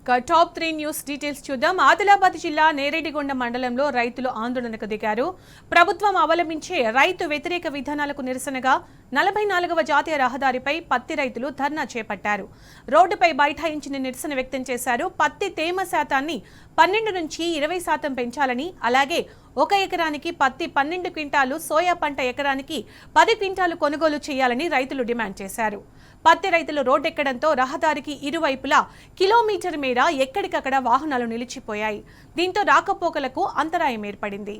Top 3 news details చూద్దాం. ఆదిలాబాద్ జిల్లా నేరేడిగొండ మండలంలో రైతులు ఆందోళనకు దిగారు. ప్రభుత్వం అవలంబించే రైతు వ్యతిరేక విధానాలకు నిరసనగా 44వ జాతీయ రహదారిపై పత్తి రైతులు ధర్నా చేపట్టారు. రోడ్డుపై బైఠాయించిన నిరసన వ్యక్తం చేశారు. పత్తి తేమ శాతాన్ని 12 నుంచి 20% పెంచాలని, అలాగే 1 ఎకరానికి పత్తి 12 క్వింటాలు, సోయా పంట ఎకరానికి 10 క్వింటాలు కొనుగోలు చేయాలని రైతులు డిమాండ్ చేశారు. పత్తి రైతులు రోడ్డెక్కడంతో రహదారికి ఇరువైపులా కిలోమీటర్ మేర ఎక్కడికక్కడ వాహనాలు నిలిచిపోయాయి. దీంతో రాకపోకలకు అంతరాయం ఏర్పడింది.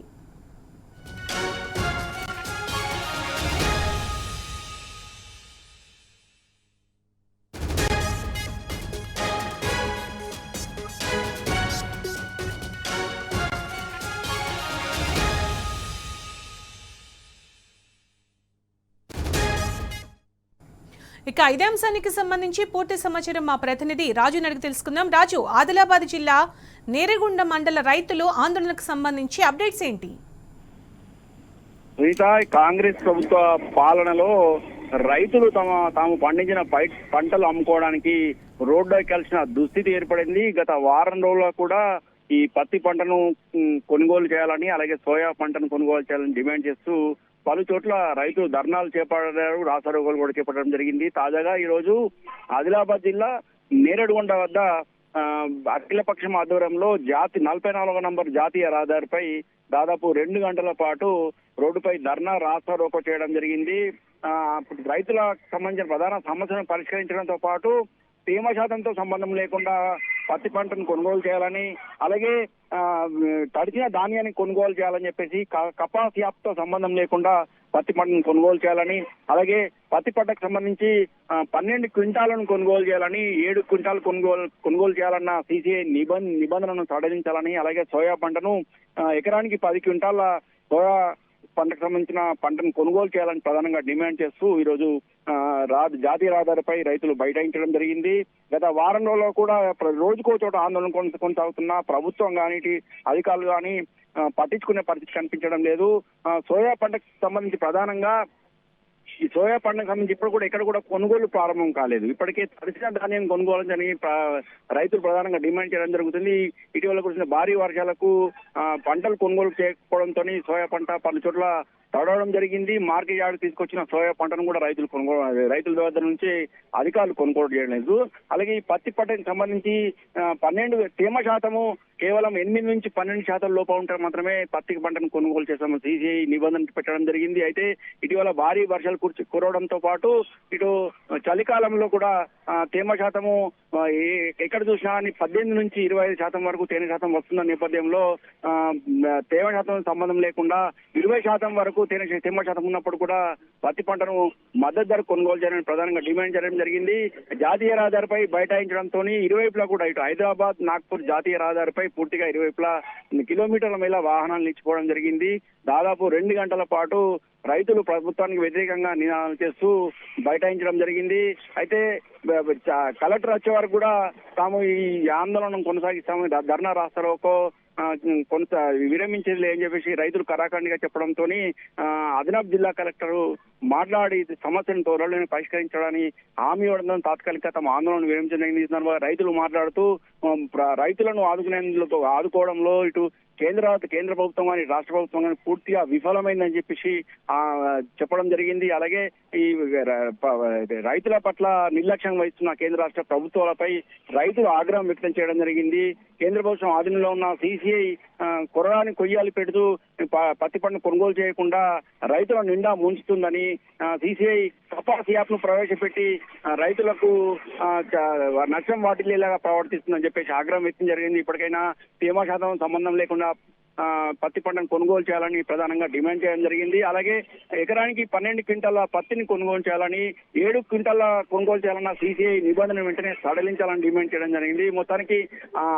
ఇక ఇదే అంశానికి సంబంధించి పూర్తి సమాచారం మా ప్రతినిధి రాజు అడిగి తెలుసుకుందాం. రాజు, ఆదిలాబాద్ జిల్లా నేరేగొండ మండల రైతులు ఆందోళనకు సంబంధించి అప్డేట్స్ ఏంటి? కాంగ్రెస్ ప్రభుత్వ పాలనలో రైతులు తాము పండించిన పంటలు అమ్ముకోవడానికి రోడ్డు ఎక్కాల్సిన దుస్థితి ఏర్పడింది. గత వారం రోజుల్లో కూడా ఈ పత్తి పంటను కొనుగోలు చేయాలని, అలాగే సోయా పంటను కొనుగోలు చేయాలని డిమాండ్ చేస్తూ పలు చోట్ల రైతులు ధర్నాలు చేపట్టారు, రాస్తారోకోలు కూడా చేపట్టడం జరిగింది. తాజాగా ఈ రోజు ఆదిలాబాద్ జిల్లా నేరేడుగొండ వద్ద అఖిలపక్షం ఆధ్వర్యంలో 44వ నంబర్ జాతీయ రహదారిపై దాదాపు 2 గంటల పాటు రోడ్డుపై ధర్నా రాస్తారోకో చేయడం జరిగింది. రైతులకు సంబంధించిన ప్రధాన సమస్యను పరిష్కరించడంతో పాటు తేమ శాతంతో సంబంధం లేకుండా పత్తి పంటను కొనుగోలు చేయాలని, అలాగే తడిచిన ధాన్యాన్ని కొనుగోలు చేయాలని చెప్పేసి కపాస్ యాప్తో సంబంధం లేకుండా పత్తి పంటను కొనుగోలు చేయాలని, అలాగే పత్తి పంటకు సంబంధించి 12 క్వింటాలను కొనుగోలు చేయాలని, 7 క్వింటాలు కొనుగోలు చేయాలన్న సిసిఐ నిబంధనను సడలించాలని, అలాగే సోయా పంటను ఎకరానికి 10 క్వింటాల సోయా పంటకు సంబంధించిన పంటను కొనుగోలు చేయాలని ప్రధానంగా డిమాండ్ చేస్తూ ఈరోజు జాతీయ రహదారిపై రైతులు బైఠాయించడం జరిగింది. గత వారం రోజుల్లో కూడా రోజుకో చోట ఆందోళన కొనసాగుతున్న ప్రభుత్వం కానీ అధికారులు కానీ పట్టించుకునే పరిస్థితి కనిపించడం లేదు. సోయా పంటకు సంబంధించి ప్రధానంగా ఈ సోయా పంటకు సంబంధించి ఇప్పుడు కూడా ఎక్కడ కూడా కొనుగోలు ప్రారంభం కాలేదు. ఇప్పటికే తడిసిన ధాన్యం కొనుగోలు అని రైతులు ప్రధానంగా డిమాండ్ చేయడం జరుగుతుంది. ఇటీవల కురిసిన భారీ వర్షాలకు పంటలు కొనుగోలు చేయకపోవడంతో సోయా పంట పలు చోట్ల తడవడం జరిగింది. మార్కెట్ యార్డ్ తీసుకొచ్చిన సోయా పంటను కూడా రైతుల దగ్గర నుంచి అధికారులు కొనుగోలు చేయడం లేదు. అలాగే ఈ పత్తి పంటకు సంబంధించి 12 తేమ శాతము కేవలం 8 నుంచి 12% లోపల ఉంటే మాత్రమే పత్తి పంటను కొనుగోలు చేస్తాము సిసిఐ నిబంధన పెట్టడం జరిగింది. అయితే ఇటీవల భారీ వర్షాలు కురవడంతో పాటు ఇటు చలికాలంలో కూడా తేమ శాతము ఎక్కడ చూసినా 18 నుంచి 25% వరకు తేమ శాతం వస్తున్న నేపథ్యంలో తేమ శాతం సంబంధం లేకుండా 20% వరకు తేమ శాతం ఉన్నప్పుడు కూడా పత్తి పంటను మద్దతు ధర కొనుగోలు చేయాలని ప్రధానంగా డిమాండ్ చేయడం జరిగింది. జాతీయ రహదారిపై బైఠాయించడంతో ఇరువైపులా కూడా ఇటు హైదరాబాద్ నాగ్పూర్ జాతీయ రహదారిపై పూర్తిగా ఇరువైపులా కిలోమీటర్ల మేర వాహనాలు నిలిచిపోవడం జరిగింది. దాదాపు 2 గంటల పాటు రైతులు ప్రభుత్వానికి వ్యతిరేకంగా నినాదాలు చేస్తూ బైఠాయించడం జరిగింది. అయితే కలెక్టర్ వచ్చే వరకు కూడా తాము ఈ ఆందోళన కొనసాగిస్తాము, ధర్నా రాస్తారోకో విరమించేది అని చెప్పేసి రైతులు కరాఖండిగా చెప్పడంతో ఆదిలాబాద్ జిల్లా కలెక్టర్ మాట్లాడి సమస్యను త్వరలోనే పరిష్కరించడానికి హామీ ఇవ్వడం తాత్కాలిక తమ ఆందోళన విరమించడం. ఈ సందర్భంగా రైతులు మాట్లాడుతూ రైతులను ఆదుకోవడంలో ఇటు కేంద్ర ప్రభుత్వం కానీ రాష్ట్ర ప్రభుత్వం కానీ పూర్తిగా విఫలమైందని చెప్పేసి చెప్పడం జరిగింది. అలాగే ఈ రైతుల పట్ల నిర్లక్ష్యం వహిస్తున్న కేంద్ర రాష్ట్ర ప్రభుత్వాలపై రైతులు ఆగ్రహం వ్యక్తం చేయడం జరిగింది. కేంద్ర ప్రభుత్వం ఆధీనంలో ఉన్న సిసిఐ కొరడాని కొయ్యాలి పెడుతూ పత్తి పంటను కొనుగోలు చేయకుండా రైతుల నిండా ముంచుతుందని, సిసిఐ కపాస్ యాప్ ను ప్రవేశపెట్టి రైతులకు నష్టం వాటిల్లేలాగా ప్రవర్తిస్తుందని చెప్పేసి ఆగ్రహం వ్యక్తం జరిగింది. ఇప్పటికైనా తేమ శాతం సంబంధం లేకుండా పత్తి పంటను కొనుగోలు చేయాలని ప్రధానంగా డిమాండ్ చేయడం జరిగింది. అలాగే ఎకరానికి 12 క్వింటాల పత్తిని కొనుగోలు చేయాలని, 7 క్వింటాల కొనుగోలు చేయాలన్న సిసిఐ నిబంధన వెంటనే సడలించాలని డిమాండ్ చేయడం జరిగింది. మొత్తానికి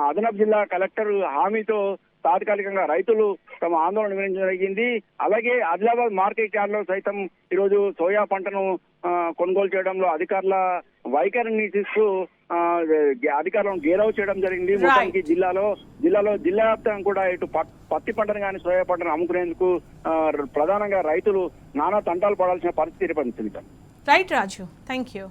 ఆదిలాబాద్ జిల్లా కలెక్టర్ హామీతో తాత్కాలికంగా రైతులు తమ ఆందోళన వివరించడం జరిగింది. అలాగే ఆదిలాబాద్ మార్కెట్ యార్డ్ లో సైతం ఈరోజు సోయా పంటను కొనుగోలు చేయడంలో అధికారుల వైఖరిని నిరసిస్తూ అధికారులను గేరవ్ చేయడం జరిగింది. మొత్తానికి జిల్లా వ్యాప్తంగా కూడా ఇటు పత్తి పంటను కానీ సోయా పంటను అమ్ముకునేందుకు ప్రధానంగా రైతులు నానా తంటాలు పడాల్సిన పరిస్థితి ఏర్పడింది. Right Raju, thank you.